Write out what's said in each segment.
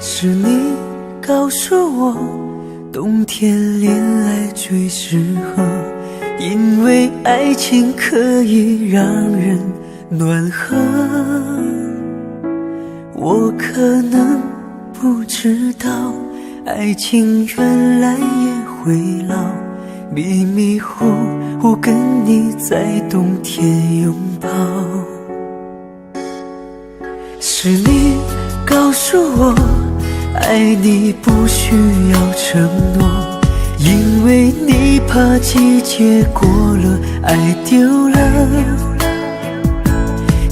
是你告诉我，冬天恋爱最适合，因为爱情可以让人暖和。我可能不知道，爱情原来也会老，迷迷糊糊跟你在冬天拥抱。是你告诉我，爱你不需要承诺，因为你怕季节过了，爱丢了。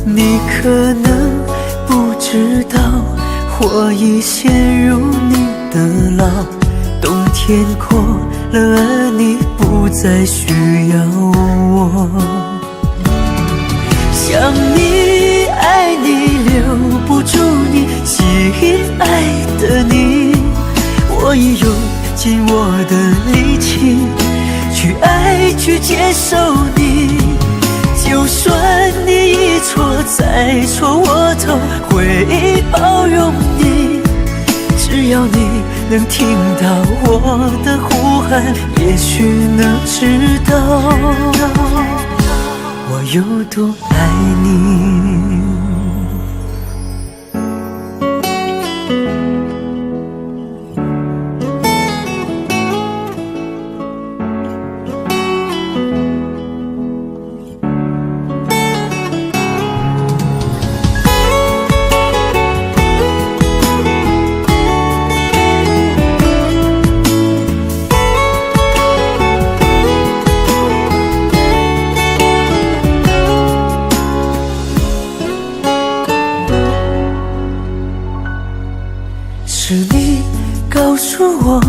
你可能不知道，我已陷入你的牢，冬天过了，而你不再需要我。想你爱你留不住你，吸引爱的你，我已用尽我的力气去爱去接受你。就算你一错再错，我都会包容你。只要你能听到我的呼喊，也许能知道我有多爱你。是你告诉我，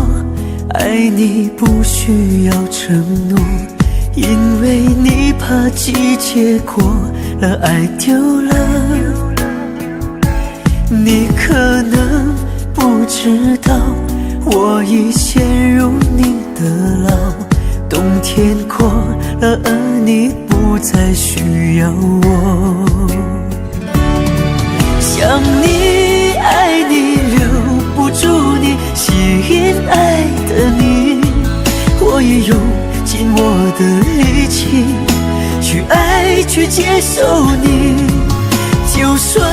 爱你不需要承诺，因为你怕季节过了，爱丢了。你可能不知道，我已陷入你的牢，冬天过了，而你不再需要我。想你爱你留不住你，吸引爱的你，我也用尽我的力气去爱去接受你。就算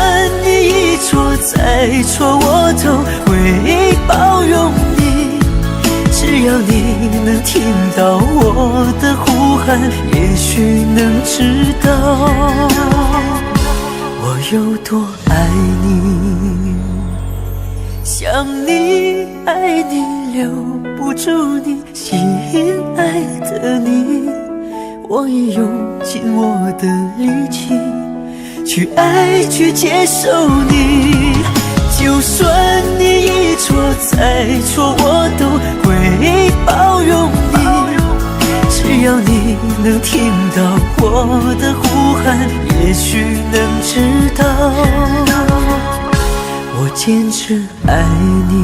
你一错再错，我都会包容你。只要你能听到我的呼喊，也许能知道我有多爱你。想你爱你留不住你，吸引爱的你，我已用尽我的力气去爱去接受你。就算你一错再错，我都会包容你。只要你能听到我的呼喊，也许能知道我坚持爱你。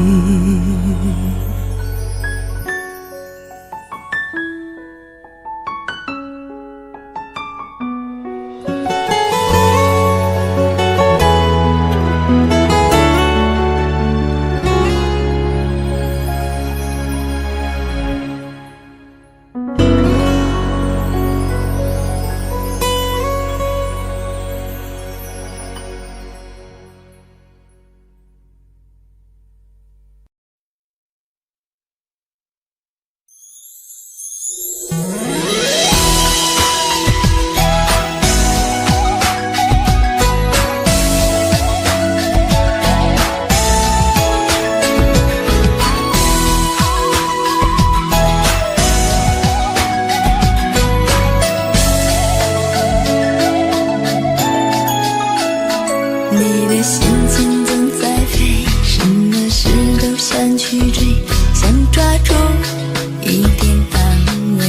你的心情总在飞，什么事都想去追，想抓住一点安慰。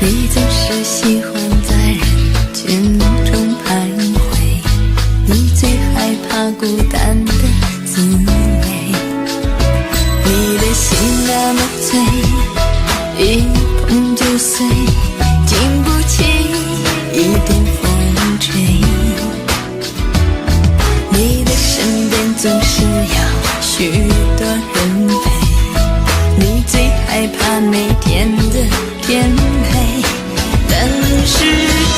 你总是喜欢在人群中徘徊，你最害怕孤单的滋味。你的心那么脆，一碰就碎，经不起一点风吹。你的身边总是要许多人陪，你最害怕每天的天黑，但是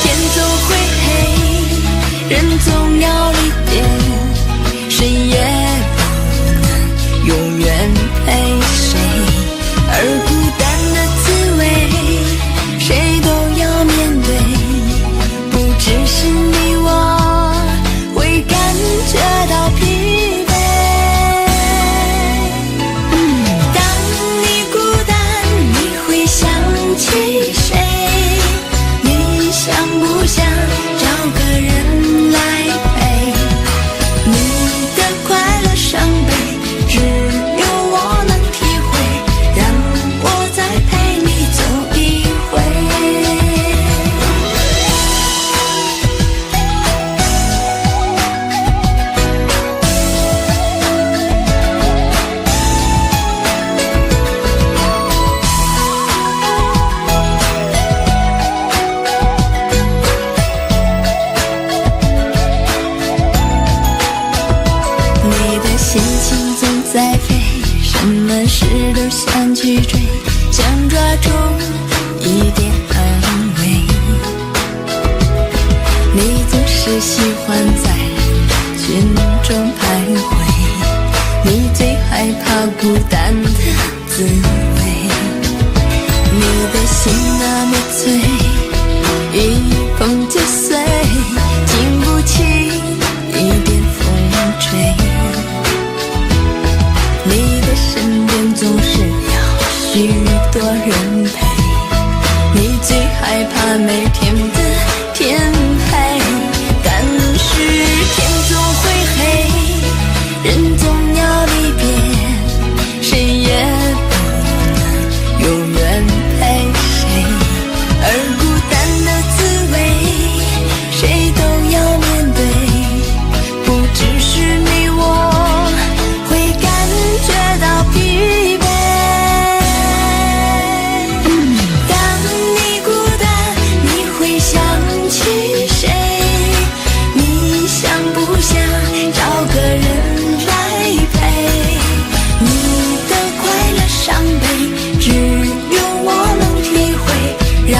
天总会黑，人总要离别，谁也不能永远陪谁，而孤单的滋味谁都要面对，不只是你我会感觉到疲惫。当你孤单，你会想起谁？你想不想找个人来陪？你的快乐伤悲，只有我能体会，让我再陪你走一回。你的心情总在飞，什么事都想去追，想抓住一点安慰。你总是喜欢在人群中徘徊，你最害怕孤单的滋味。你的心那么脆，一碰就碎，经不起一点风吹。你的身边总是要许多人陪，你最害怕每天的天黑，但是天总会黑，人总要离别，谁也不能永远陪谁，而孤单的滋味谁都要面对，不只是你我会感觉到疲惫。当你孤单，你会想起谁？你想不想找个人来陪？你的快乐伤悲，只有我能体会，让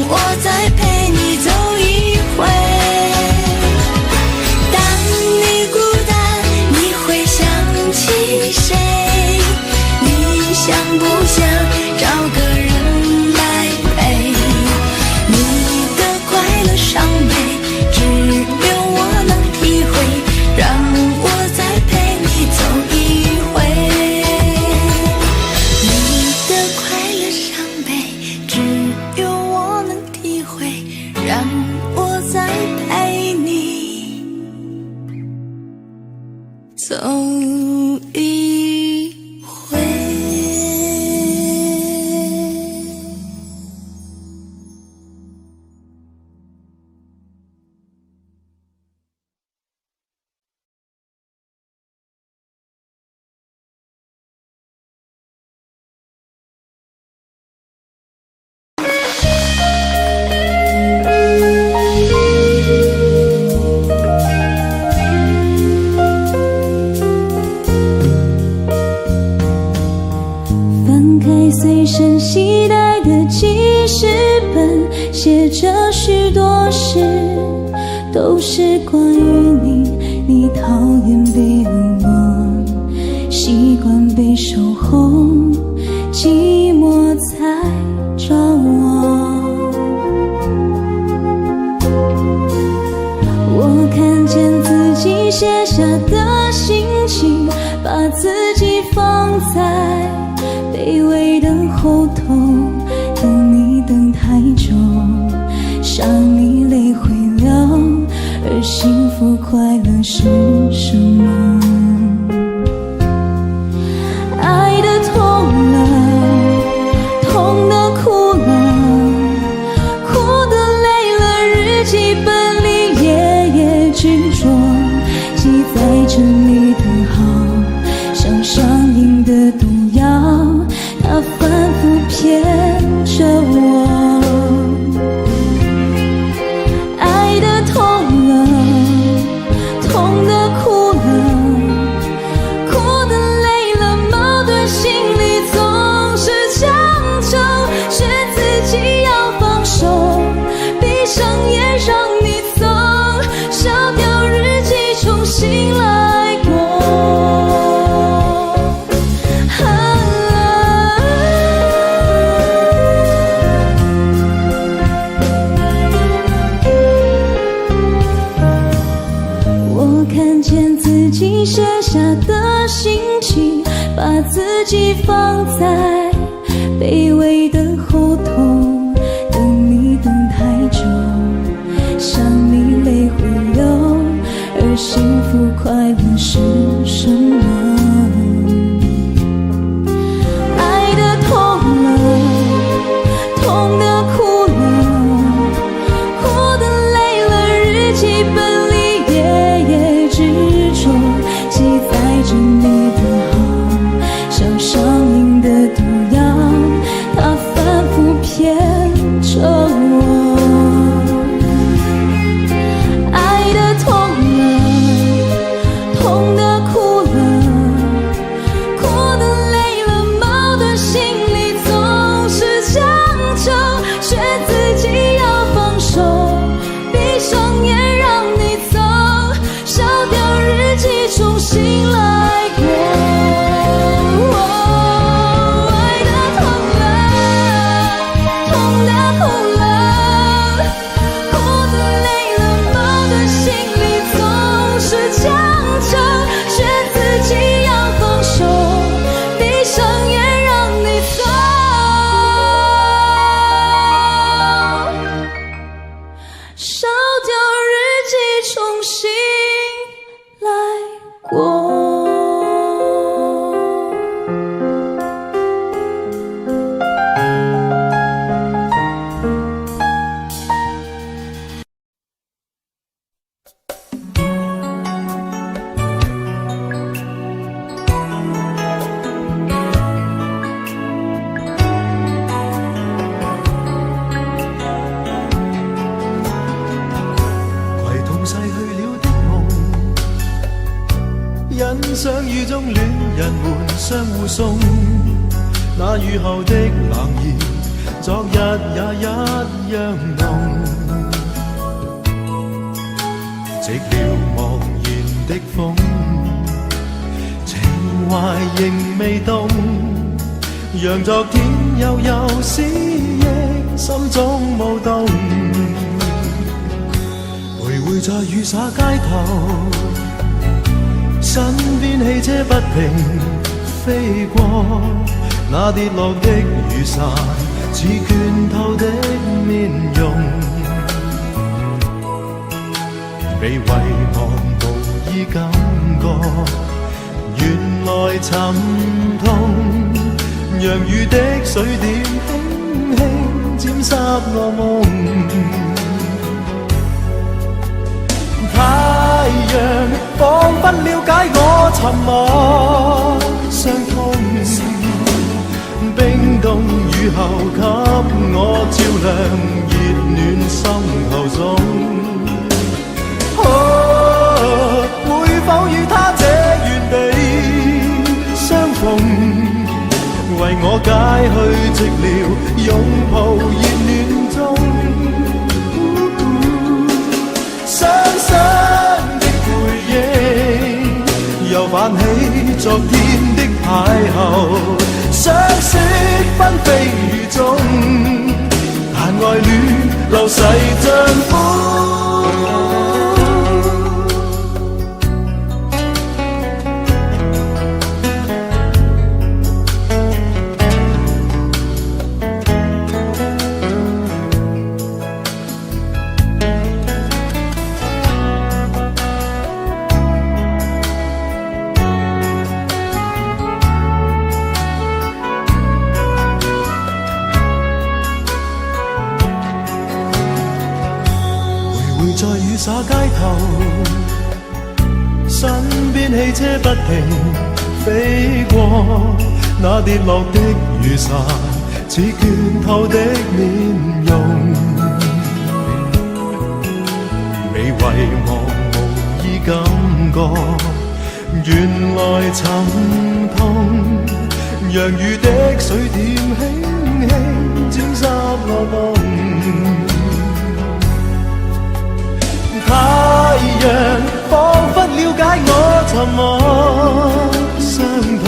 我再陪你走一回。当你孤单，你会想起谁？你想不想找个人来陪？你的快乐伤悲，只有我能体会，让我再陪你走一回。你的快乐伤悲，只有我能体会，让我再陪你走一回。翻开随身携带的记事本，写着许多事，都是关于你。你讨厌被冷落，习惯被守候，寂寞才找我。我看见自己写下的心情，把自己放在卑微的后头，等你等太久，伤你泪会流，而幸福快乐是什么？爱的痛了，痛的哭了，哭的累了，日记本里夜夜执着，记载着你的好，像上瘾的毒药，它反复骗着我。爱的痛了，痛的哭了，情写下的心情，把自己放在卑微的后头，等你等太久，想你泪会流，而幸福快乐是什么？爱的痛了，痛的哭了，哭的累了，日记本里夜夜执着，记载着你的好，像上瘾的毒药，它反复骗着我。爱的痛了，痛的哭了，哭的累了，矛盾心里总是强求，却自己要放手，闭上眼让你走，烧掉日记重新来过。爱的痛了，痛的哭了，哭的累了，矛盾心里总是强求，却自己要放手，闭上眼让你走，烧掉日记重新来过。携同逝去了的梦，欣赏雨中戀人們相互送，那雨後的冷意，昨日也一樣濃。寂寥茫然的風，情懷仍未動，讓昨天悠悠思憶心中舞動。徘徊在雨灑街頭，身邊汽車不停飛過，那跌落的雨傘似拳頭的面容，被遺忘無意感覺，原來沉痛，讓雨的水點輕輕沾濕我夢。太陽彷彿了解我沉默傷痛，冰凍雨後給我照亮熱暖心頭中。會否與他這原地相逢，為我解去寂寥，擁抱熱暖中。傷心的回憶又泛起昨天的邂逅，相識紛飛雨中，但愛戀流逝像風。在雨灑街頭，身邊汽車不停飛過，那跌落的雨傘似拳頭的面容，被遺忘無意感覺，原來沉痛，讓雨的水點輕輕沾濕我夢。太陽彷彿了解我沉默傷痛，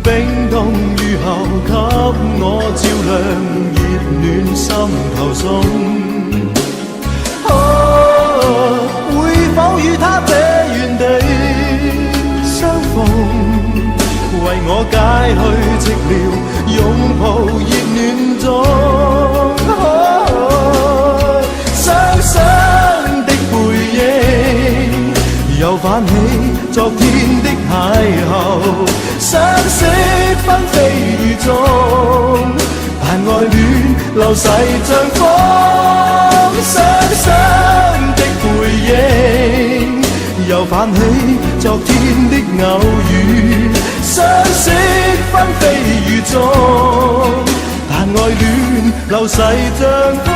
冰凍雨後給我照亮熱暖心頭中。會否與他這原地我解去寂寥，擁抱熱暖中。雙雙的背影，又泛起昨天的邂逅，相識紛飛雨中，但愛戀流逝像風。雙雙的背影，又泛起昨天的偶遇，相識紛飛雨中，但愛戀流逝像風。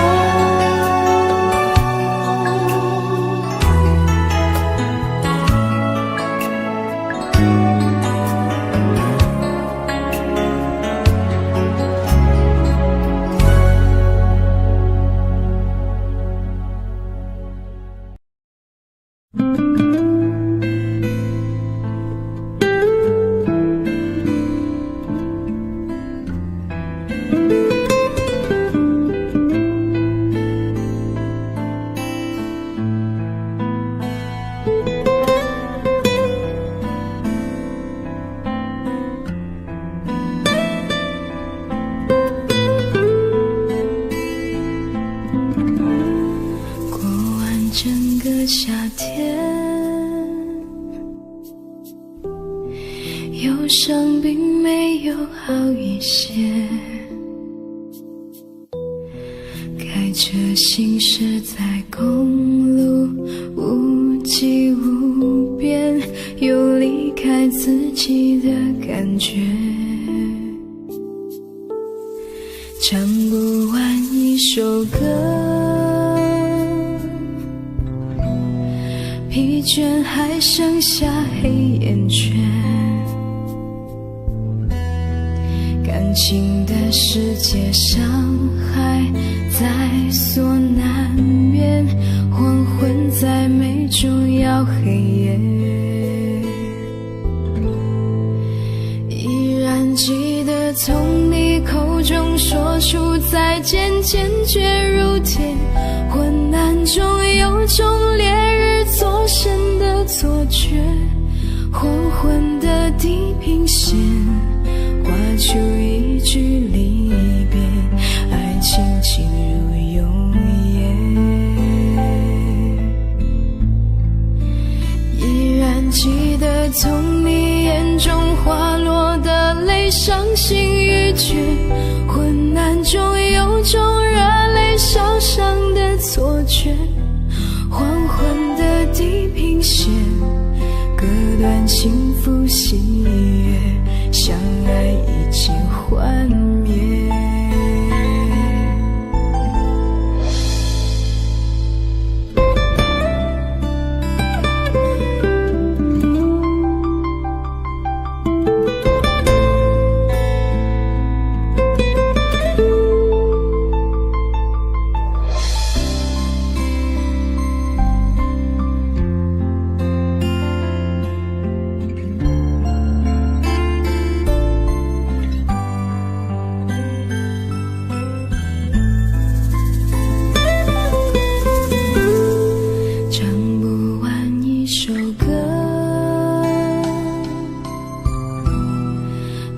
夏天，忧伤并没有好一些，开车行驶在公路，无际无边，有离开自己的感觉，唱不完一首歌，疲倦还剩下黑眼圈，感情的世界伤害在所难免，黄昏在眉中要黑夜，依然记得从你口中说出再见，坚决如铁，昏暗中有种烈日灼身的错觉，黄昏的地平线画出一句离别，爱情进入永夜，依然记得从你眼中滑落的泪，伤心欲绝，昏暗中有种热泪烧伤的错觉，黄昏的地平线割断幸福喜悦，相爱已经幻灭。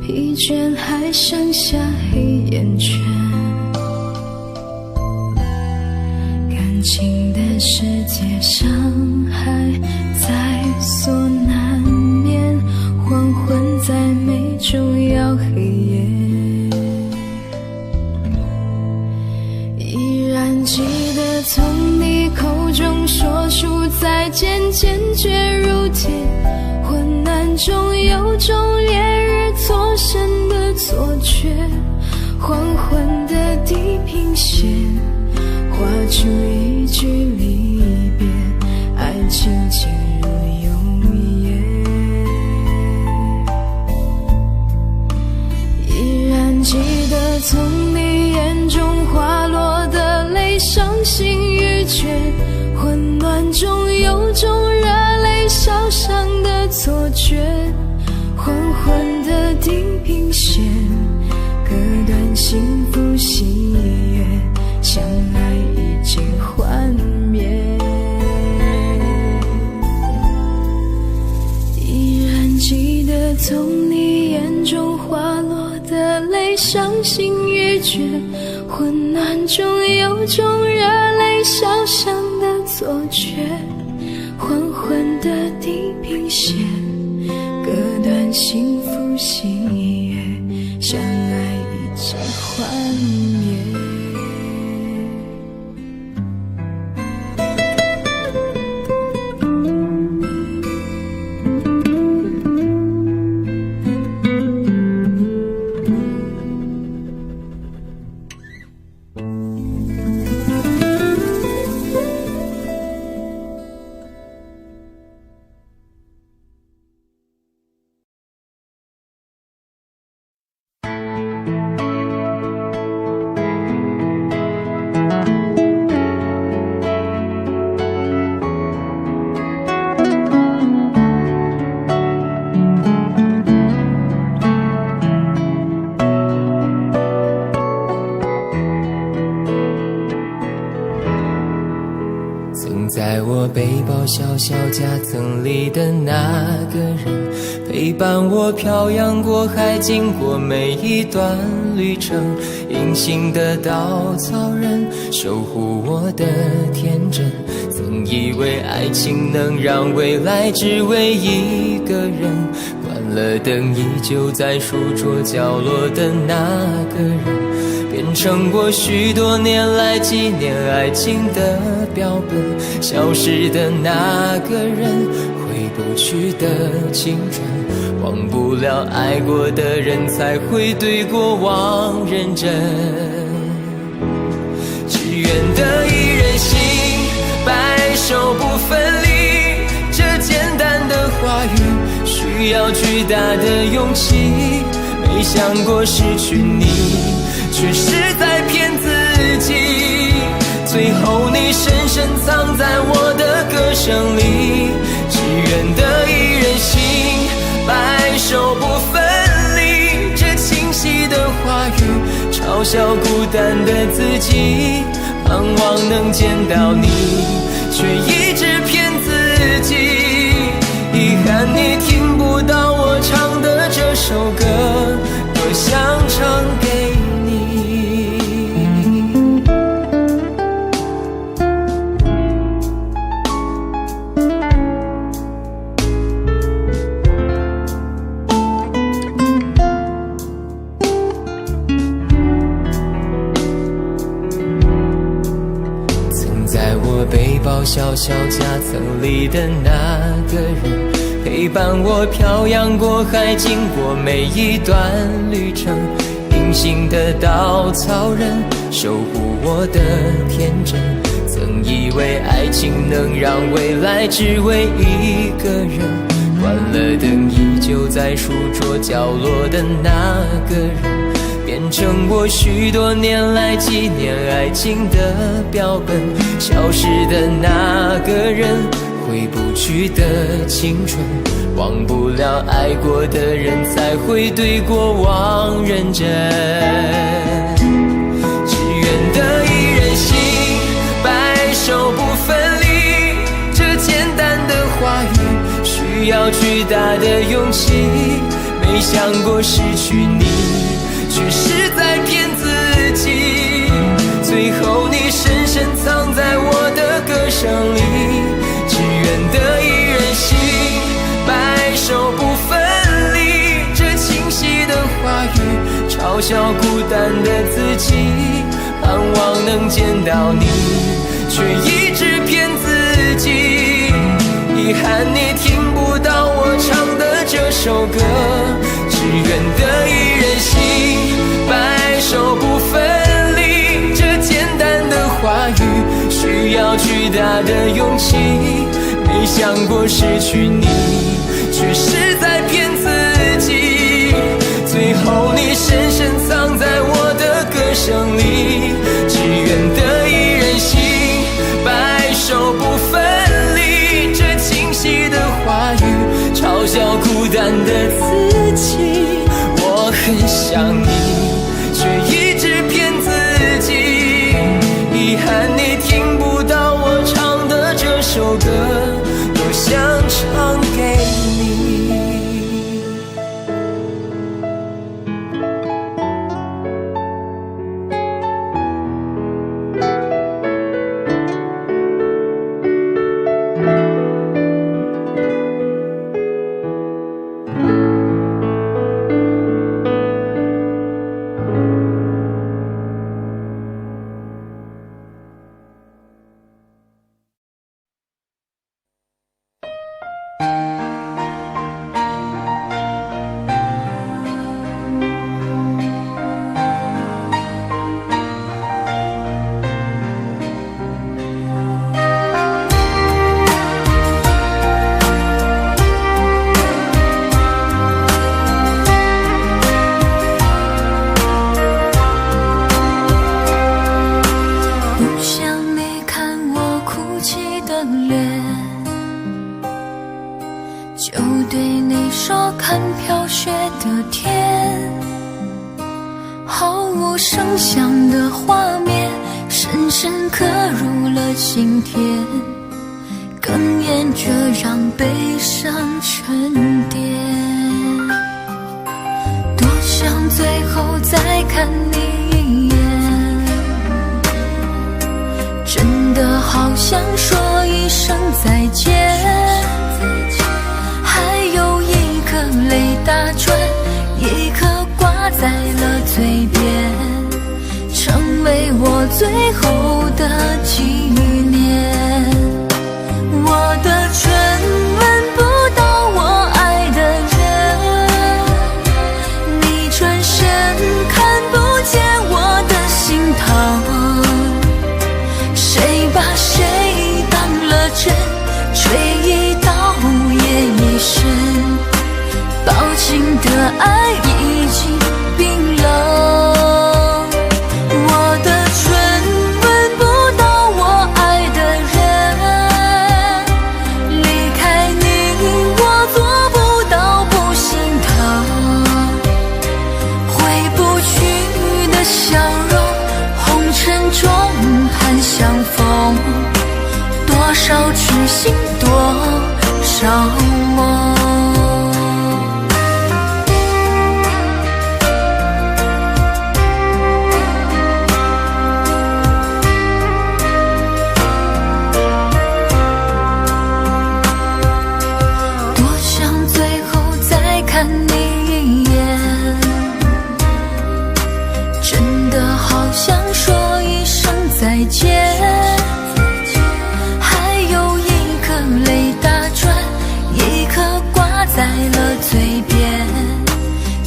疲倦还剩下黑眼圈，感情的世界伤害在所难免，黄昏在眉中要黑夜，依然记得从你口中说出再见，坚决如铁，昏暗中有种烈日灼身的错觉，黄昏的地平线画出一句离别，爱情进入永夜，依然记得从你眼中滑落的泪，伤心欲绝，混乱中有种热泪烧伤的错觉，黄昏的地平线割断幸福喜悦，相爱已经幻灭，依然记得从你眼沉重滑落的泪，伤心欲绝，昏暗中有种热泪小巷的错觉，黄昏的地平线割断幸福喜悦，相爱一起幻灭。在我背包小小夹层里的那个人，陪伴我漂洋过海，经过每一段旅程。隐形的稻草人，守护我的天真。曾以为爱情能让未来只为一个人，关了灯依旧在书桌角落的那个人，变成我许多年来纪念爱情的标本。消失的那个人，回不去的青春，忘不了爱过的人，才会对过往认真。只愿得一人心，白首不分离，这简单的话语需要巨大的勇气。没想过失去你，却是在骗自己。最后你深深藏在我的歌声里，只愿得一人心，白首不分离。这清晰的话语嘲笑孤单的自己，盼望能见到你，却一直骗自己。遗憾你听不到我唱的这首歌，多想唱给你。曾在我背包小小夹层里的那个人，陪伴我漂洋过海，经过每一段旅程。隐形的稻草人，守护我的天真。曾以为爱情能让未来只为一个人，关了灯依旧在书桌角落的那个人，变成我许多年来纪念爱情的标本。消失的那个人，回不去的青春，忘不了爱过的人，才会对过往认真。只愿得一人心，白首不分离。这简单的话语需要巨大的勇气。没想过失去你，却是在骗自己。最后你深深藏在我的歌声里，只愿得一人心，白首不分离。这清晰的话语嘲笑孤单的自己，盼望能见到你，却一直骗自己。遗憾你听不到我唱的这首歌，只愿得一人心，白首不分离。这简单的话语需要巨大的勇气。没想过失去你，却是在骗自己。最后你深深藏在我的歌声里，只愿得一人心，白首不分离。这清晰的话语嘲笑孤单的自己。我很想你，却一直骗自己。遗憾你听不到我唱的这首歌，多想唱给你。又对你说看飘雪的天，毫无声响的画面深深刻入了心田，哽咽着让悲伤沉淀。多想最后再看你一眼，真的好想说一声再见，还有一颗泪打转，一颗挂在了嘴边，成为我最后的纪念。我的唇吻不到我爱的人，你转身看不见我的心疼，谁把谁当了真，吹一刀也一生，抱紧的爱已经冰冷。我的唇吻不到我爱的人，离开你我做不到不心疼，回不去的笑容，红尘中盼相逢，多少痴心多少梦。再见，还有一颗泪打转，一颗挂在了嘴边，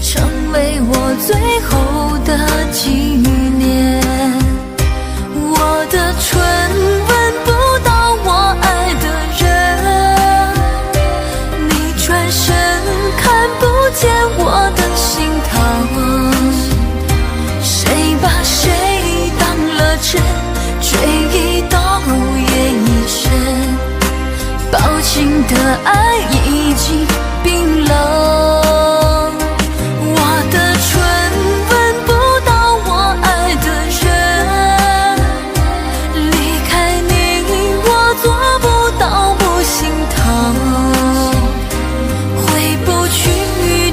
成为我最后的纪念。我的唇吻不到我爱的人，你转身看不见我的心疼，谁把谁当了真，追一刀也一生，抱紧的爱已经冰冷。我的唇吻不到我爱的人，离开你我做不到不心疼，回不去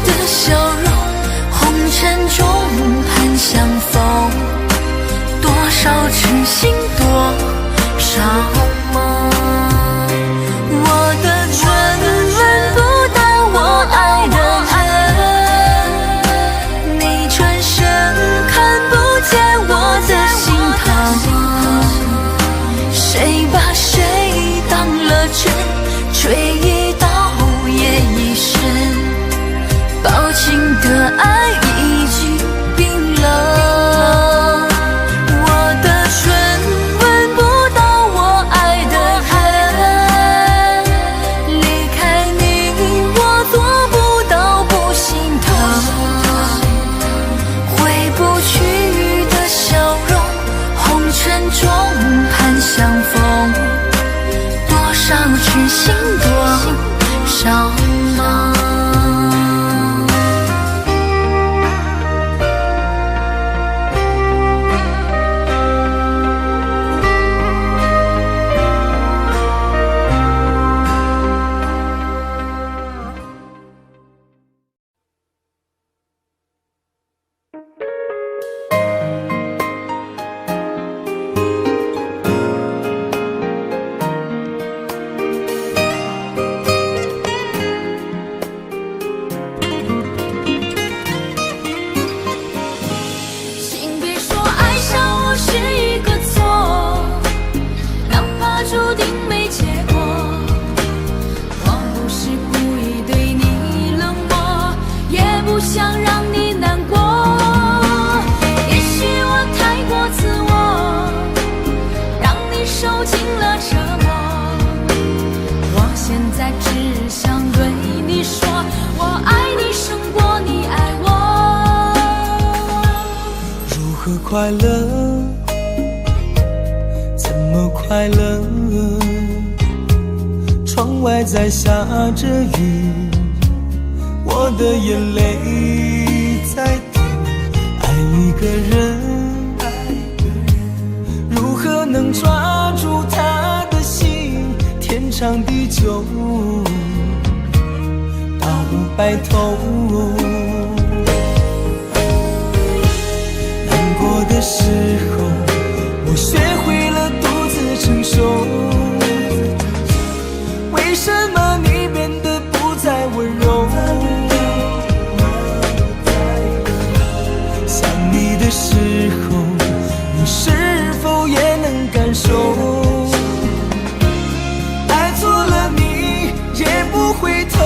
的笑容，红尘中盼相逢，多少痴心多少梦。我的唇吻不到我爱的人，你转身看不见我的心疼，谁把谁当了真，吹一刀也一生，抱紧的爱已经冰冷。相逢，多少痴心多少梦。注定没结果，我不是故意对你冷漠，也不想让你难过。也许我太过自我，让你受尽了折磨。我现在只想对你说，我爱你胜过你爱我。如何快乐？怎么快乐？窗窗外在下着雨，我的眼泪在滴。爱一个人，如何能抓住他的心？天长地久，到白头。难过的时候，我学会了独自承受。为什么你变得不再温柔？想你的时候，你是否也能感受？爱错了你也不回头。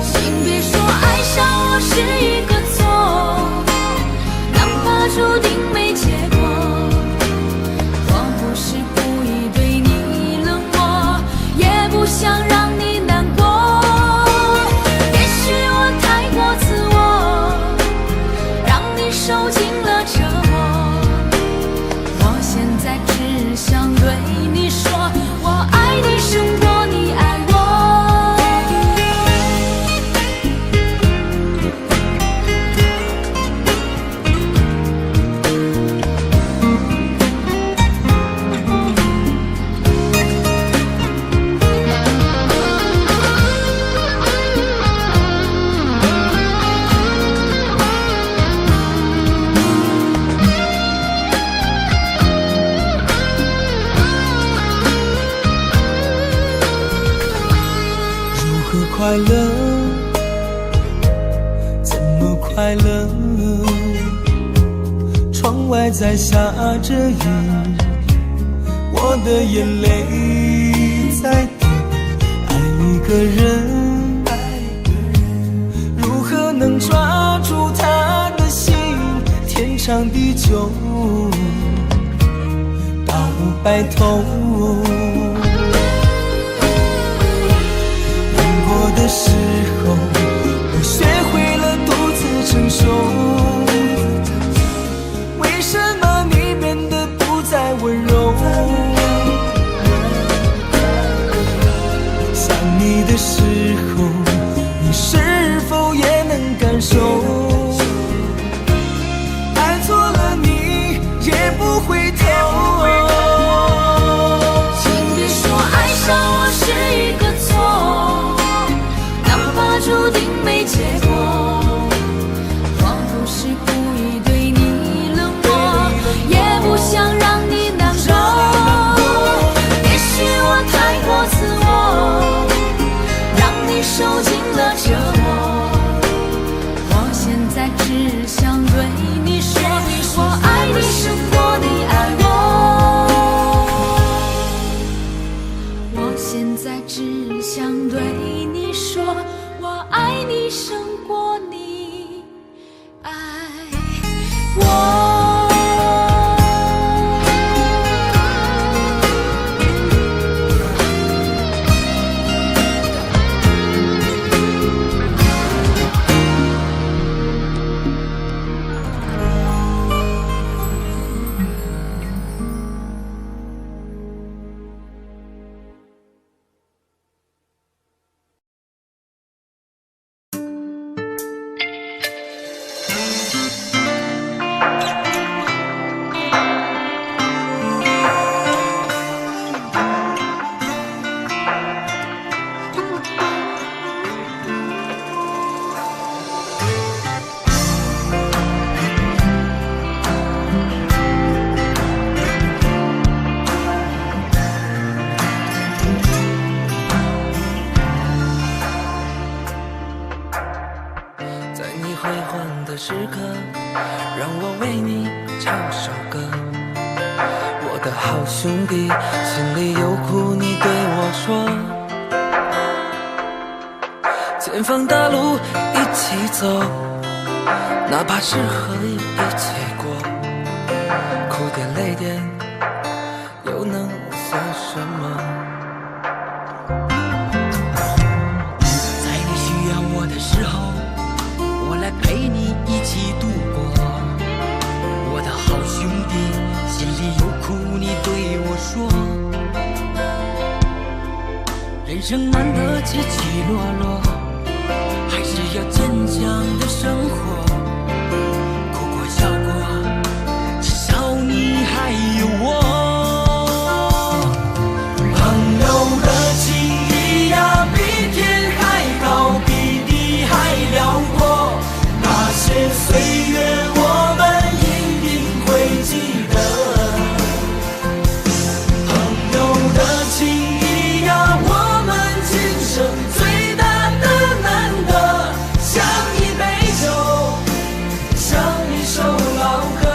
请别说爱上我是一个错，哪怕注定没结果。我不是故意对你冷漠，也不想让你难过。也许我太过自我，让你受尽了折磨。我现在只想对你说，我爱你胜过你爱我。快乐，怎么快乐？窗外在下着雨，我的眼泪在滴。爱一个人，如何能抓住他的心？天长地久，到白头。的时候，我学会了独自承受。为什么你变得不再温柔？想你的时候，你是否也能感受？爱错了你也不回头。请别说爱上我是一个错，注定没结果。我不是故意对你冷漠，也不想让你难过。也许我太过自我，让你受尽了折磨。我现在只想对你说，我爱你胜过你爱我。我现在只想对你说，我爱你胜过你爱我。时刻，让我为你唱首歌。我的好兄弟，心里有苦你对我说。前方大路一起走，哪怕是河一起过，哭点泪点又能算什么？在你需要我的时候，我来陪你一起度过。我的好兄弟，心里有苦你对我说。起起落落，还是要坚强的生活。哭过笑过，至少你还有我。朋友的情谊呀，比天还高，比地还辽阔。那些岁月我们一定会记得。朋友的情谊呀，我们今生最大的难得，像一杯酒，像一首老歌。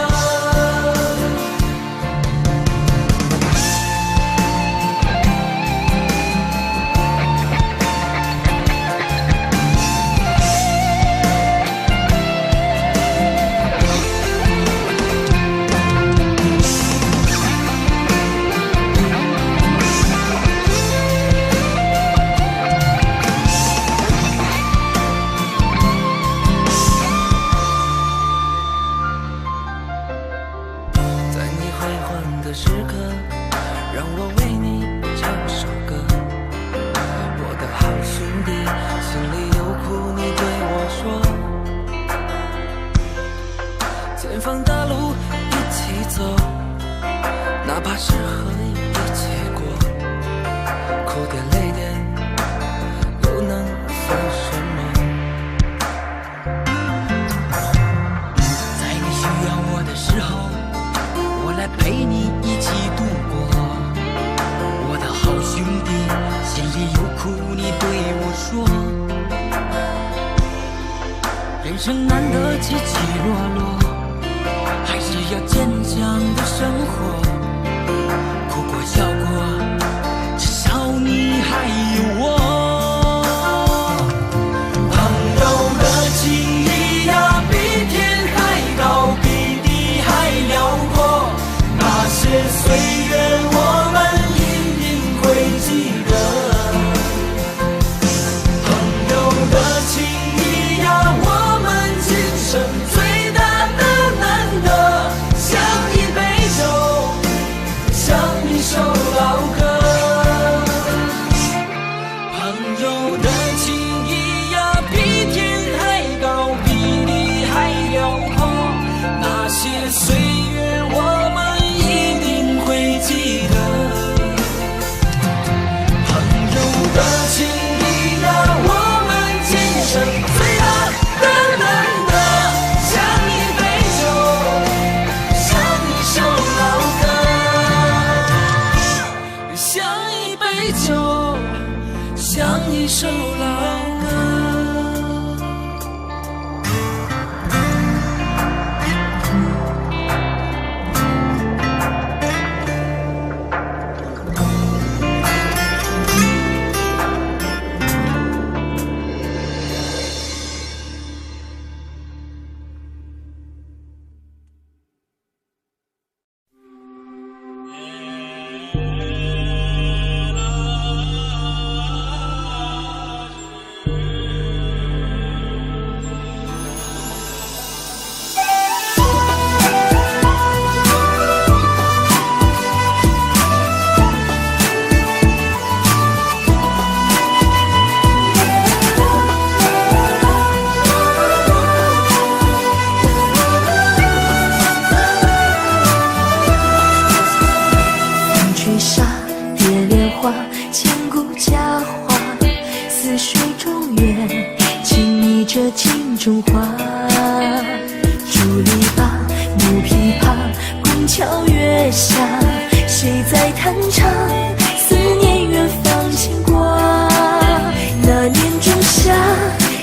在你辉煌的时刻，让我为你唱首歌。我的好兄弟，心里有苦你对我说。前方大路一起走，哪怕是河一起过，哭点泪点又能算什么？在你需要我的时候，我来陪你一起度过。我的好兄弟，心里有苦你对我说。人生难得起起落落，还是要坚强的生活。哭过笑过，至少你还有我。朋友的情谊呀，比天还高，比地还辽阔。那些岁月我们一定会记得。朋友的情谊呀，我们今生最大的难得，像一杯酒，像一首老歌。朋友的情谊呀，比天还高，比地还辽阔。那些岁月我们一定会记得。朋友的情谊呀，我们今生最大的难得，像一杯酒，像一首老歌，像一杯酒，像一首老歌。千古佳话，似水中月，轻昵着镜中花。竹篱笆，木琵琶，宫桥月下，谁在弹唱？思念远方牵挂。那年仲夏，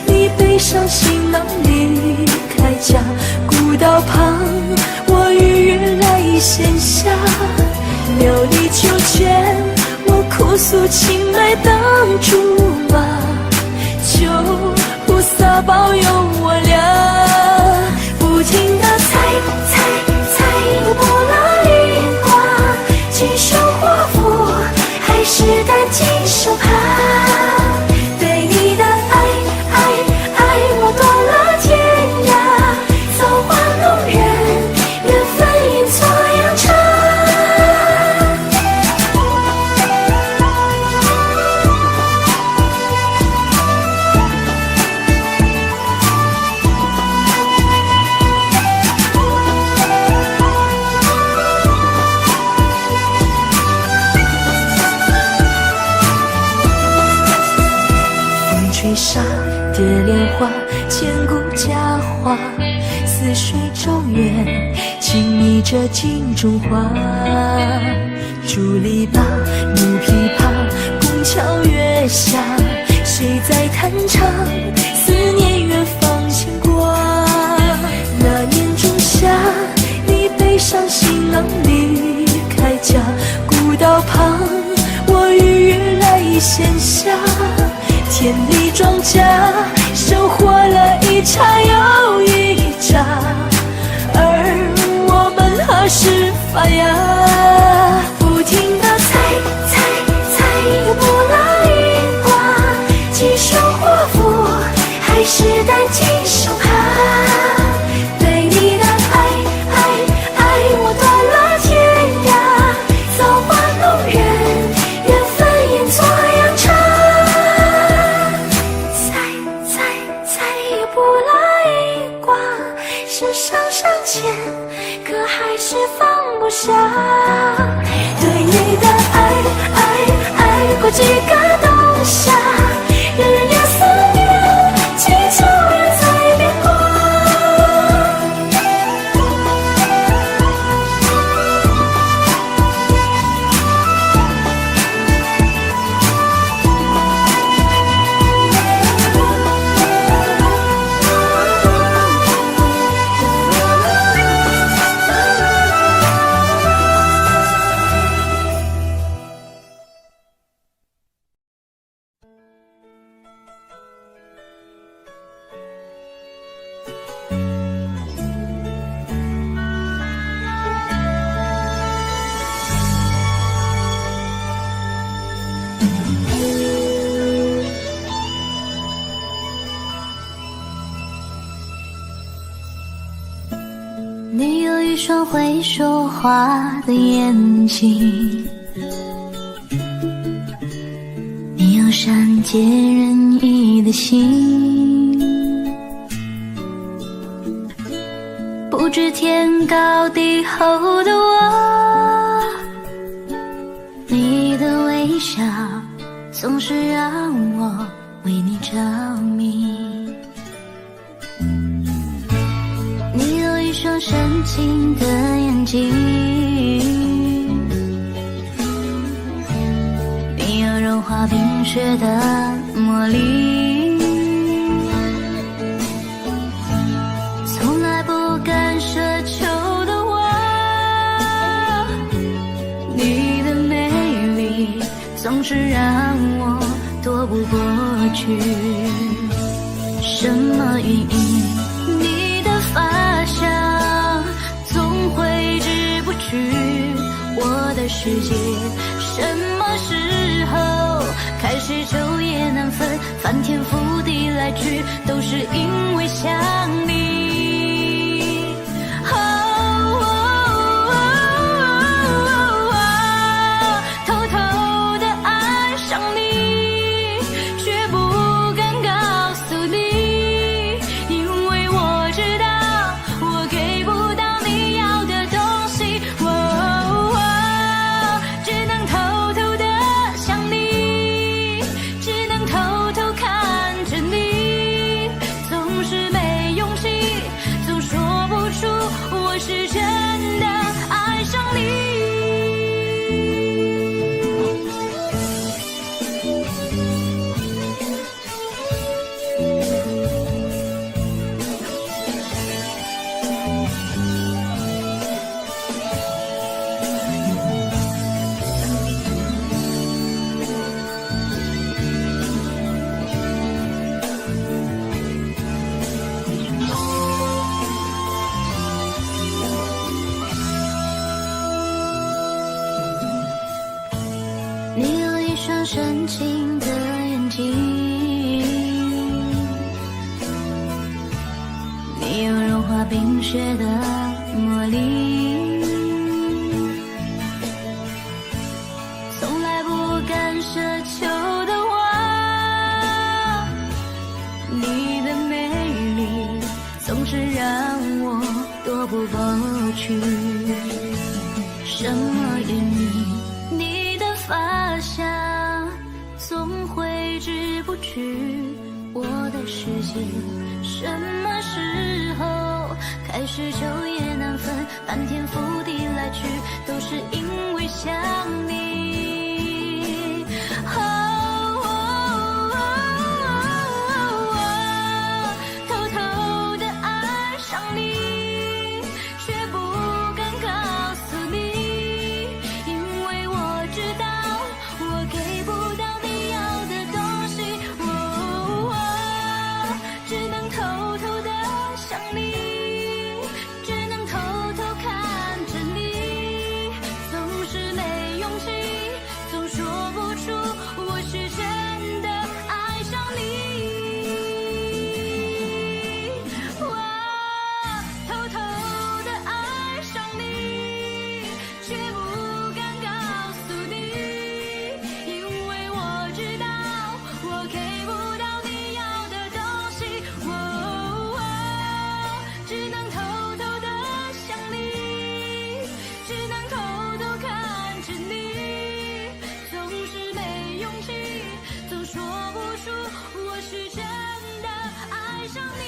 你背上行囊离开家，古道旁，我与月来闲暇。苗里秋泉，我哭诉情爱当竹马，求菩萨保佑我俩，不停地猜不破了梨花，今生祸福还是担惊受怕，对你的爱我断了天涯，造化弄人，缘分阴错阳差。吹沙蝶莲花，千古佳话，似水中月，轻昵着镜中花。竹篱笆，木琵琶，宫桥月下，谁在弹唱？思念远方牵挂。那年仲夏，你背上行囊离开家，古道旁，我与月来闲暇。田里庄稼，收获了一茬又一茬，而我们何时发芽？不停地猜，又不拉一卦，几双华服，还是担惊受怕。对你的爱，我断了天涯，造化弄人，缘分演作阳茶。猜，又不拉一卦，是上签，可还是放不下。对你的爱过几个冬夏，人人有思念，祈求人在变卦。你有一双会说话的眼睛，你有善解人意的心，不知天高地厚的我，你的微笑总是让我为你着迷。你有一双深情的眼睛，你有融化冰雪的魔力，从来不敢奢求的我，你的美丽总是让我躲不过去。什么原因？你的发香总挥之不去我的世界，什么时候开始昼夜难分，翻天覆地来去，都是因为想你。偷偷地爱上你，却不敢告诉你，因为我知道我给不到你要的东西。只能偷偷地想你，只能偷偷看着你，总是没勇气，总说不出我是真的爱上你。你有一双深情的眼睛，你有融化冰雪的魔力，从来不敢奢求的我，你的美丽总是让我躲不过去。什么原因？你的发香总挥之不去世界，什么时候开始昼夜难分，翻天覆地来去，都是因为想你。偷偷的爱上你，却不敢告诉你，因为我知道我给不到你要的东西，只能偷偷的想你，只能偷偷看着你，总是没勇气，总说不出我是真的爱上你。偷偷的爱上你，却不敢告诉你，因为我知道我给不到你要的东西，只能偷偷的想你，只能偷偷看着你，总是没勇气，总说不出我是真的爱上你。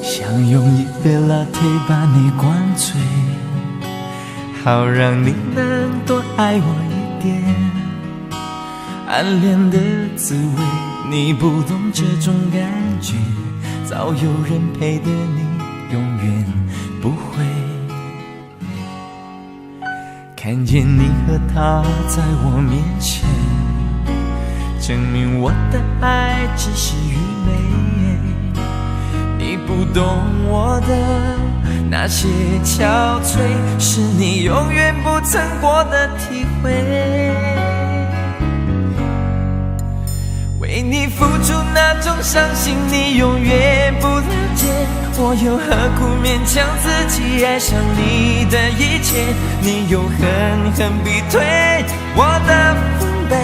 想用一杯 latte 把你灌醉，好让你能多爱我一点。暗恋的滋味，你不懂这种感觉，早有人陪的你永远不会。看见你和他在我面前，证明我的爱只是愚昧。你不懂我的那些憔悴，是你永远不曾过的体会。为你付出那种伤心，你永远不了解，我又何苦勉强自己爱上你的一切？你又狠狠逼退我的防备，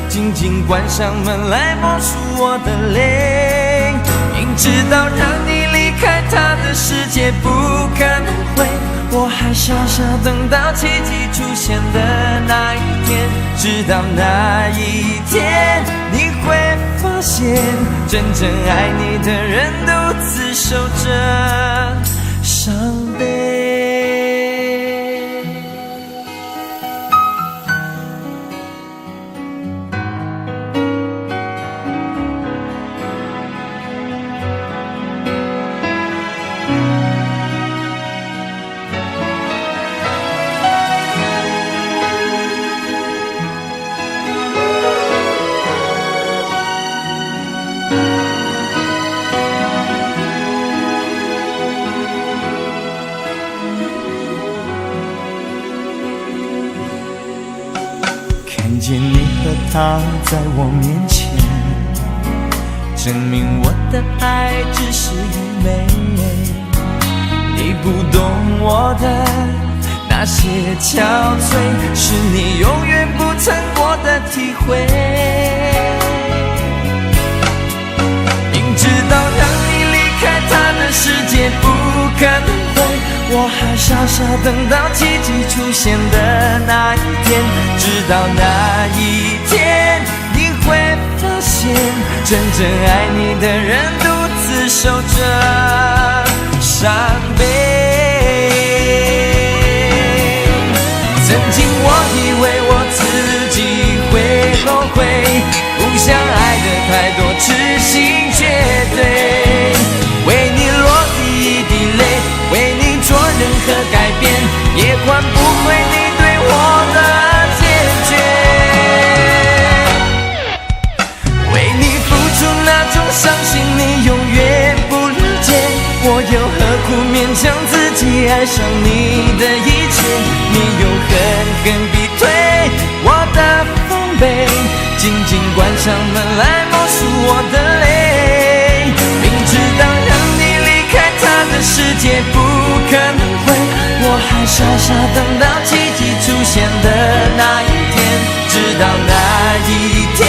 紧紧关上门来默数我的泪。明知道让你离开他的世界不可能会，我还傻傻等到奇迹出现的那一天。直到那一天，你会发现真正爱你的人独自守着伤悲。看见你和他在我面前，证明我的爱只是愚昧。你不懂我的那些憔悴，是你永远不曾过的体会。明知道让你离开他的世界不可能会，我还傻傻等到奇迹出现的那一天。直到那一天，你会发现真正爱你的人独自守着伤悲。曾经我以为我自己会后悔，不想爱的太多，痴心绝对，为你落第一滴泪，为你做任何改变，也换不回你对我的坚决。为你付出那种伤心，你永远不了解，我又何苦勉强自己爱上你的一切？你又狠狠逼退我的防备，紧紧关上门来默数我的泪。明知道让你界不可能会，我还傻傻等到奇迹出现的那一天，直到那一天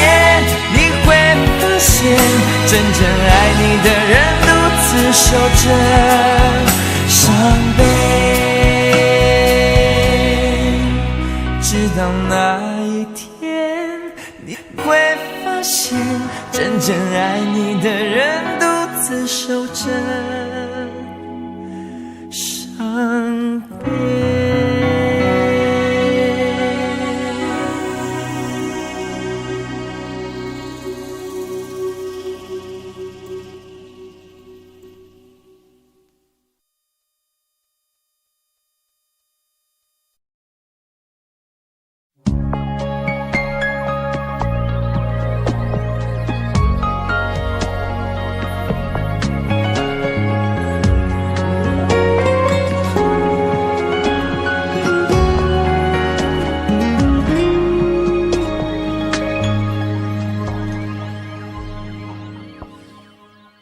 你会发现，真正爱你的人独自守着伤悲，直到那一天你会发现，真正爱你的人独自守着伤悲。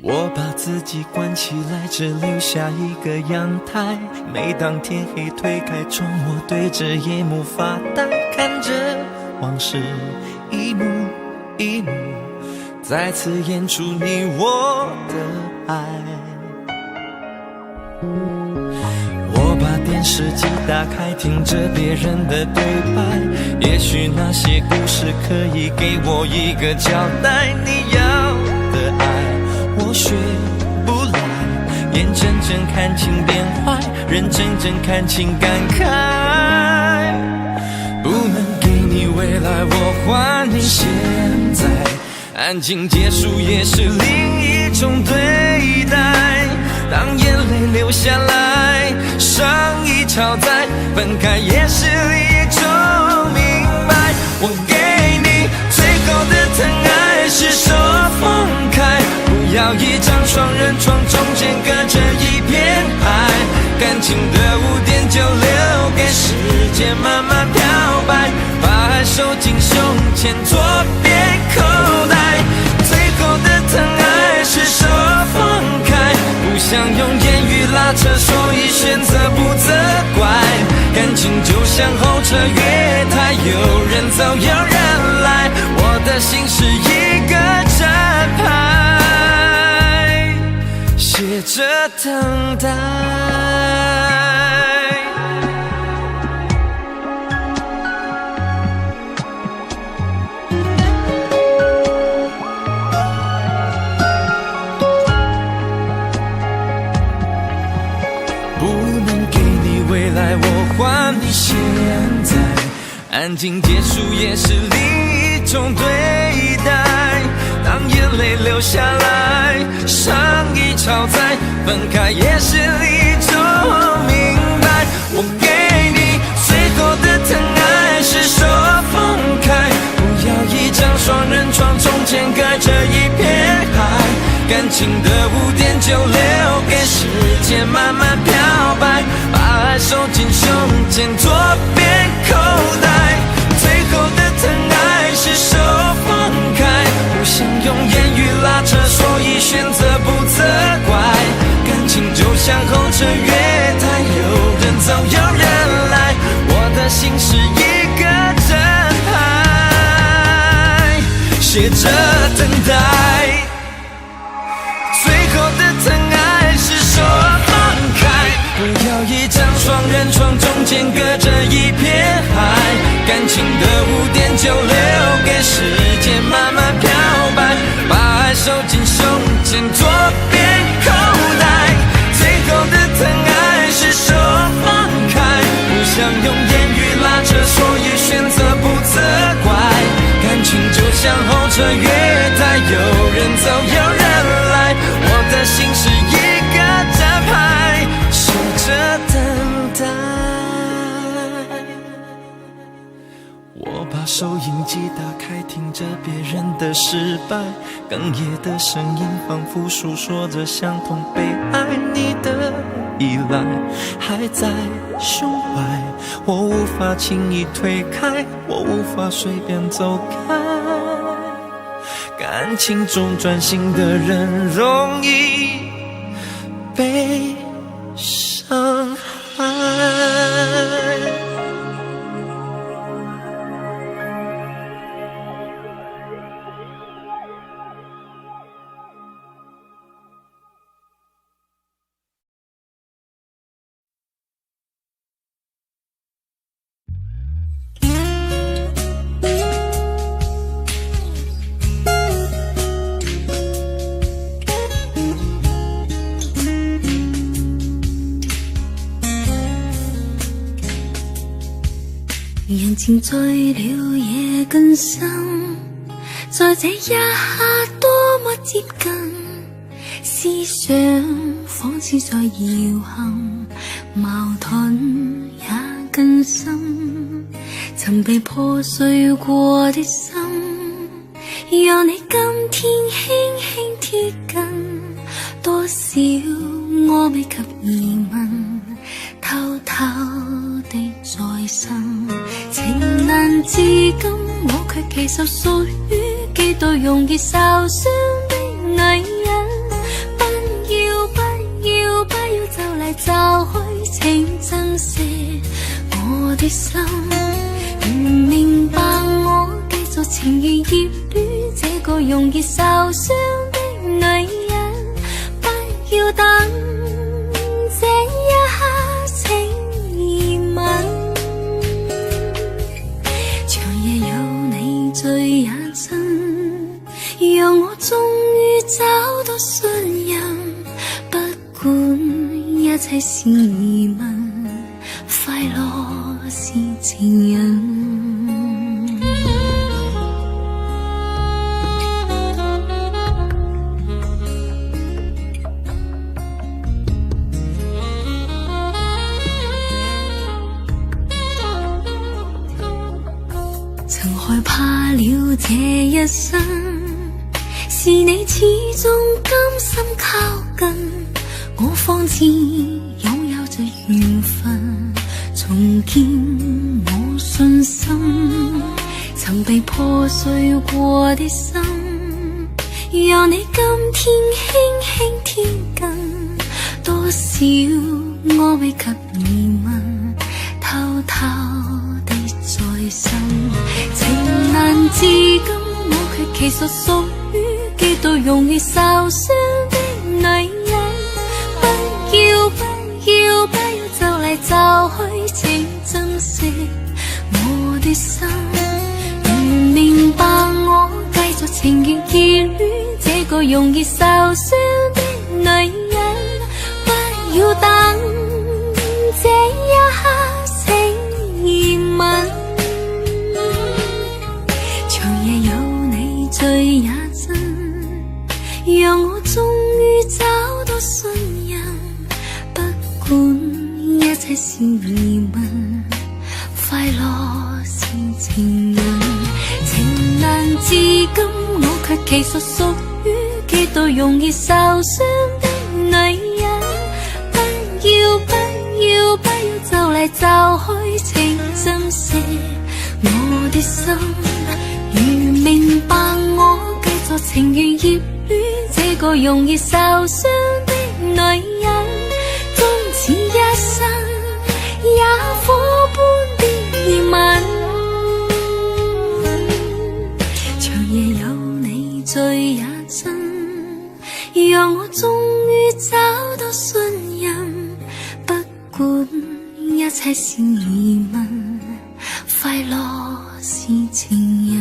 我把自己关起来，只留下一个阳台。每当天黑推开窗，我对着夜幕发呆，看着往事一幕一幕再次演出你我的爱。我把电视机打开，听着别人的对白，也许那些故事可以给我一个交代。你要的爱我学不来，眼睁睁看情变坏，人睁睁看情感慨。不能给你未来，我还你现在，安静结束也是另一种对待。当眼泪流下来，伤已超载，分开也是一种明白。我给你最后的疼爱是手放开，不要一张双人床，中间隔着一片海，感情的污点就留给时间慢慢漂白，把爱收进胸前左边口袋。最后的疼爱是手放开，不想用言语拉扯，所以选择不责怪。感情就像候车月台，有人走有人来，我的心是一个站牌，写着等待。我还你现在，安静结束也是另一种对待。当眼泪流下来，伤已超载，分开也是一种明白。我给你最后的疼爱是手放开，不要一张双人床，中间隔着一片海，感情的污点就留给时间慢慢漂白，把爱收进胸前左边口袋。最后的疼爱是手放开，不想用言语拉扯，所以选择不责怪。感情就像候车月台，有人走有人来，我的心是一个站牌，写着等待。最后的疼爱是手放开，不要一张双人床，中间隔着一片海，感情的污点就留给时间慢慢漂白，把爱收进胸前左边口袋。最后的疼爱是手放开，不想用言语拉扯，所以选择不责怪。感情就像候车月台，有人走有人来，我的心是一个站牌，守着等待。我把收音机打开，听着别人的失败，哽咽的声音仿佛诉说着相同被爱。你的依赖还在胸怀，我无法轻易推开，我无法随便走开。感情中专心的人容易被人情醉了也更深，在这一刻多么接近，思想仿似在摇撼，矛盾也更深，曾被破碎过的心，讓你今天輕輕貼近，多少我未及疑問，偷偷地在心，情難至今我卻其實屬於幾度容易受傷的女人，不要就嚟就去，請珍惜我的心，如明白我繼續情願熱戀這個容易受傷的女人，不要等這一刻請移民，長夜有你醉也真，讓我終於找到信任，不管一切是疑問，快樂是情人。曾害怕了這一生，是你始終甘心靠近，我方知擁有着緣分，重建我信心，曾被破碎過的心，讓你今天輕輕貼近，多少我未及疑問，偷偷地在心，情難至今我卻其實屬於幾度容易受傷的女人，不要就嚟就去，請珍惜我的心，如明白我繼續情願熱戀這個容易受傷的女人，不要等這一刻請移民，長夜有你醉也真，讓我終於找到信任，不管一切是疑問，快樂是情人，情難至今我卻其實屬於幾度容易受傷的女人，不要就嚟就去，請珍惜我的心，如明白我繼續情願熱戀這個容易受傷的女人，終此一生也火般的熱吻，長夜有你醉也真，讓我終於找到信任，不管一切是疑問，快樂是情人。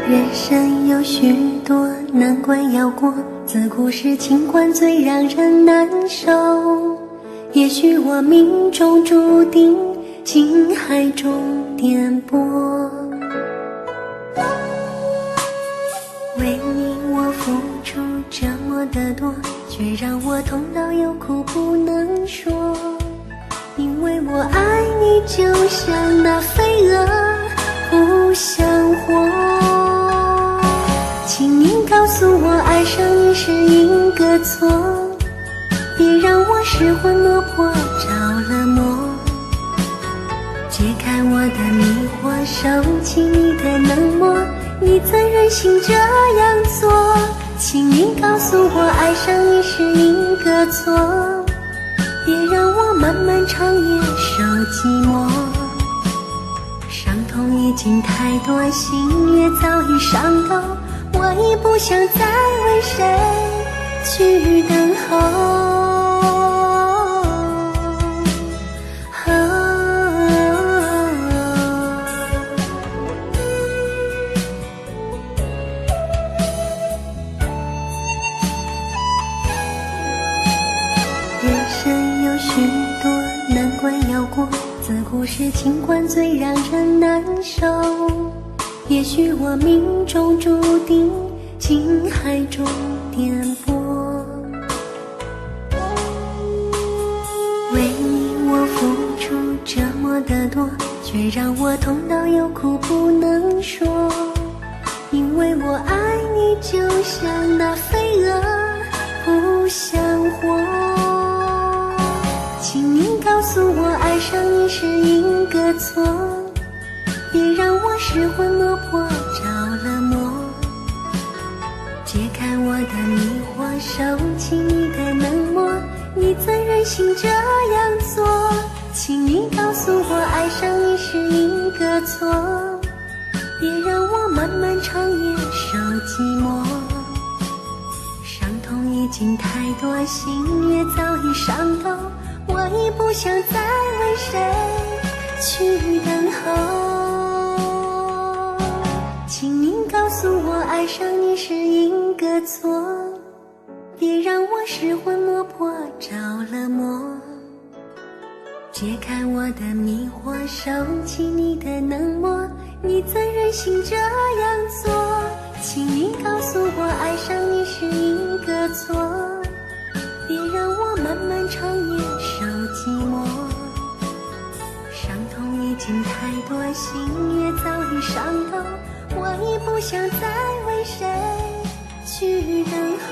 人生有许多难关要过，自古是情关最让人难受。也许我命中注定情海中颠簸，为你我付出这么的多，却让我痛到有苦不能说。因为我爱你就像那飞蛾不想活，请你告诉我爱上你是因个错，别让我失魂落魄找收起你的冷漠，你怎忍心这样做？请你告诉我，爱上你是一个错，别让我漫漫长夜受寂寞。伤痛已经太多，心也早已伤透，我已不想再为谁去等候。自古是情关最让人难受，也许我命中注定情海中颠簸，为你我付出这么的多，却让我痛到有苦不能说，因为我爱你就像那飞蛾不想活。请你告诉我，爱上你是一个错，别让我失魂落魄着了魔。解开我的迷惑，收起你的冷漠，你怎忍心这样做？请你告诉我，爱上你是一个错，别让我漫漫长夜受寂寞。伤痛已经太多，心也早已伤透，我已不想再为谁去等候。请你告诉我，爱上你是一个错，别让我失魂落魄着了魔。解开我的迷惑，收起你的冷漠，你怎忍心这样做？请你告诉我，爱上你是一个错，别让我漫漫长夜受寂寞。伤痛已经太多，心也早已伤透，我已不想再为谁去等候。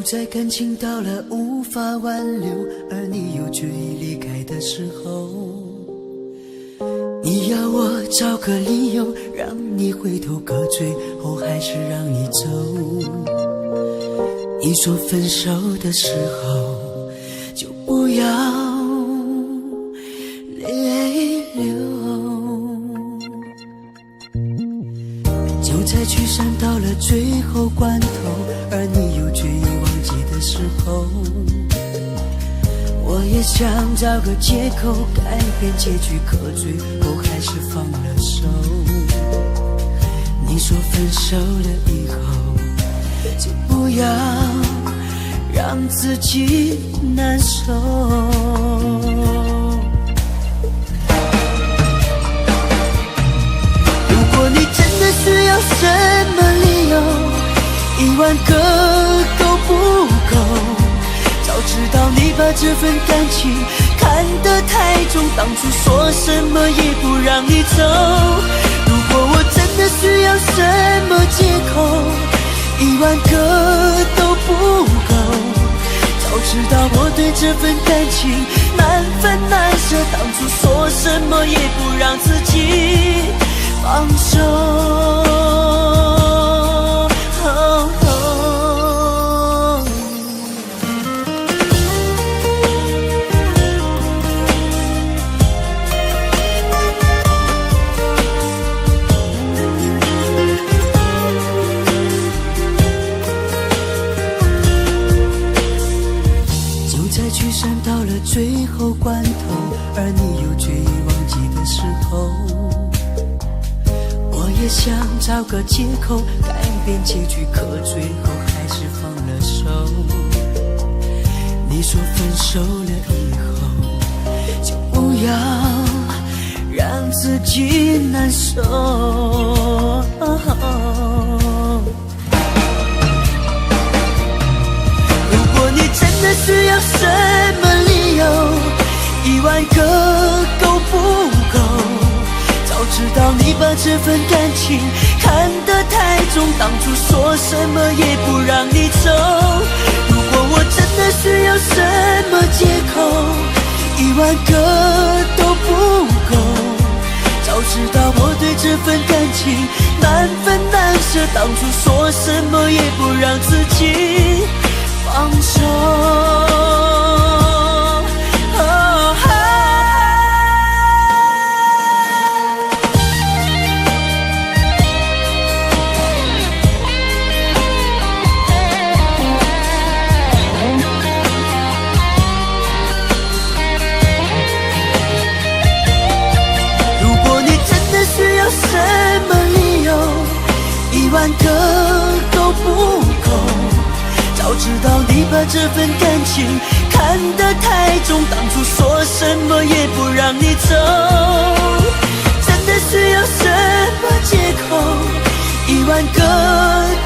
在感情到了无法挽留，而你又决意离开的时候，你要我找个理由让你回头，可最后还是让你走。你说分手的时候就不要泪流，就在聚散到了最后关头，而你又决意忘记的时候，我也想找个借口改变结局，可最后还是放了手。你说分手了以后就不要让自己难受，如果你真的需要什么理由，10000个都不够。早知道你把这份感情看得太重，当初说什么也不让你走。如果我真的需要什么借口，10000个都不够。早知道我对这份感情难分难舍，当初说什么也不让自己放手。想找个借口改变结局，可最后还是放了手。你说分手了以后就不要让自己难受。如果你真的需要什么理由，10000个够不够？早知道你把这份感情看得太重，当初说什么也不让你走。如果我真的需要什么借口，10000个都不够。早知道我对这份感情难分难舍，当初说什么也不让自己放手。什么理由，10000个都不够。早知道你把这份感情看得太重，当初说什么也不让你走。真的需要什么借口，10000个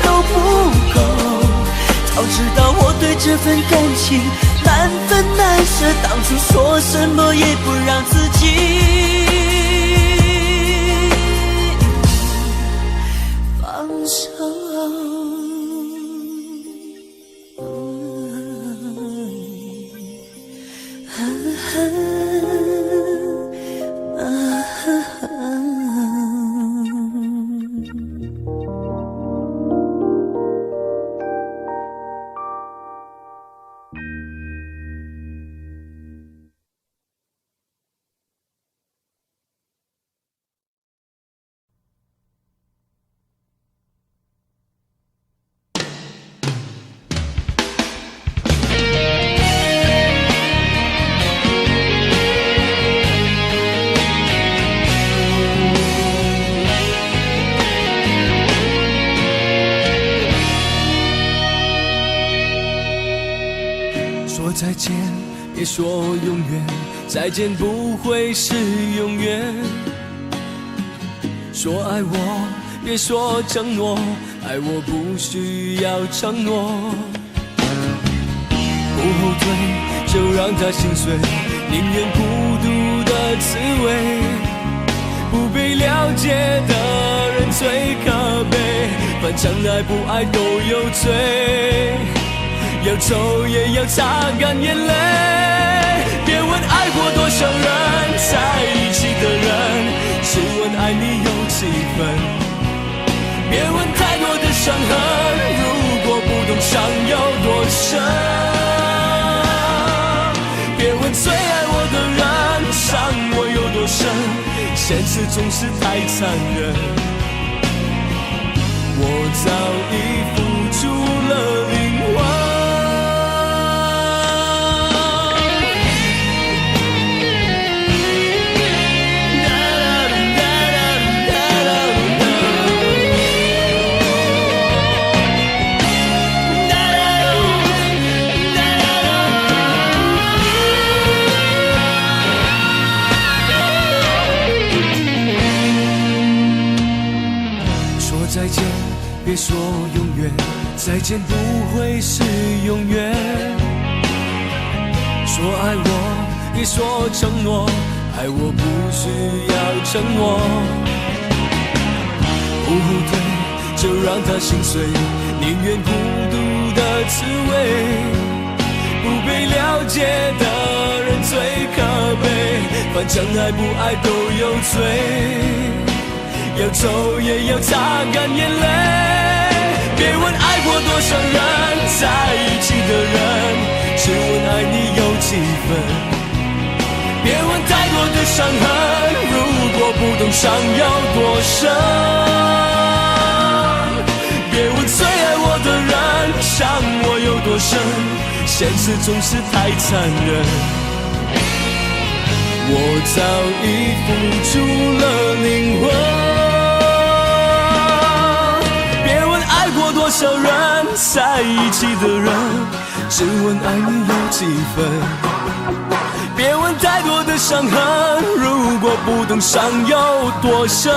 都不够。早知道我对这份感情难分难舍，当初说什么也不让自己再见，别说永远，再见不会是永远。说爱我，别说承诺，爱我不需要承诺。不后退，就让它心碎，宁愿孤独的滋味。不被了解的人最可悲，反正爱不爱都有罪。要走也要擦干眼泪，别问爱过多少人，在一起的人，只问爱你有几分。别问太多的伤痕，如果不懂伤有多深。别问最爱我的人，伤我有多深，现实总是太残忍。我早已付出了灵魂。再见，别说永远，再见不会是永远。说爱我，别说承诺，爱我不需要承诺。不后退，就让它心碎，宁愿孤独的滋味。不被了解的人最可悲，反正爱不爱都有罪。要走也要擦干眼泪，别问爱过多少人，在一起的人，只问爱你有几分。别问太多的伤痕，如果不懂伤有多深。别问最爱我的人，伤我有多深，现实总是太残忍。我早已付出了灵魂。在一起的人，只问爱你有几分。别问太多的伤痕，如果不懂伤有多深。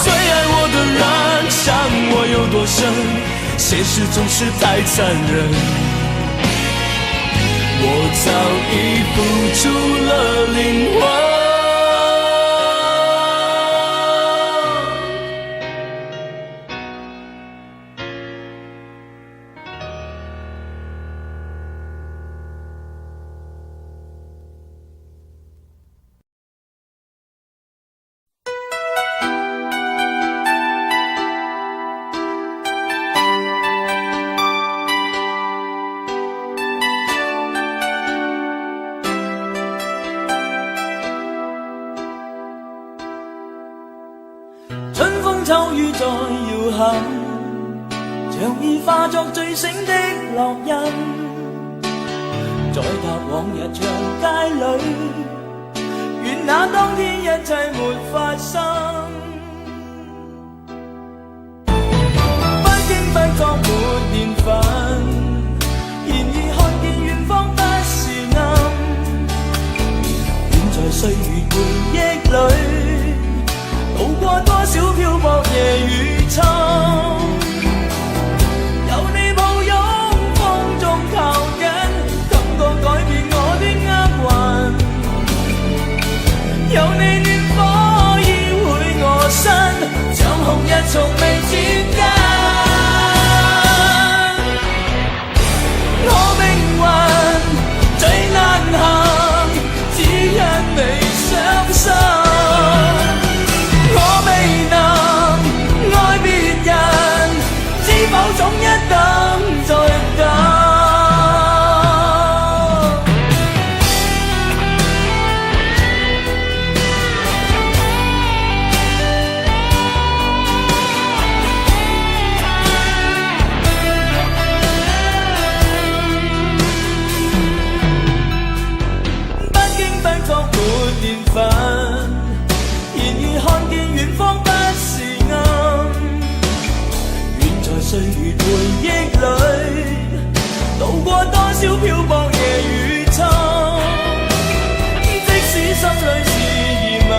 最爱我的人，伤我有多深，现实总是太残忍。我早已付出了灵魂。春風秋雨在搖撼，像已化作醉醒的烙印，再踏往日長街裏，願那當天一切沒發生。不經不覺沒年份，然而看見遠方不是暗，遠在歲月回憶裏。渡過多少漂泊夜與秋，有你抱擁風中靠緊，感覺改變我的厄運，有你暖火依會我身，像紅日從未轉間。我命運最難行，只因你傷心。總一等再等。不經不覺沒年份，然而看見遠方不是暗，歲月回憶裏，渡過多少漂泊夜與秋，即使心裏是疑問，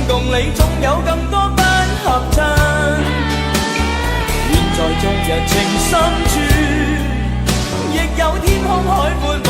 共你總有更多不合襯。願在昨日情深處，亦有天空海闊夢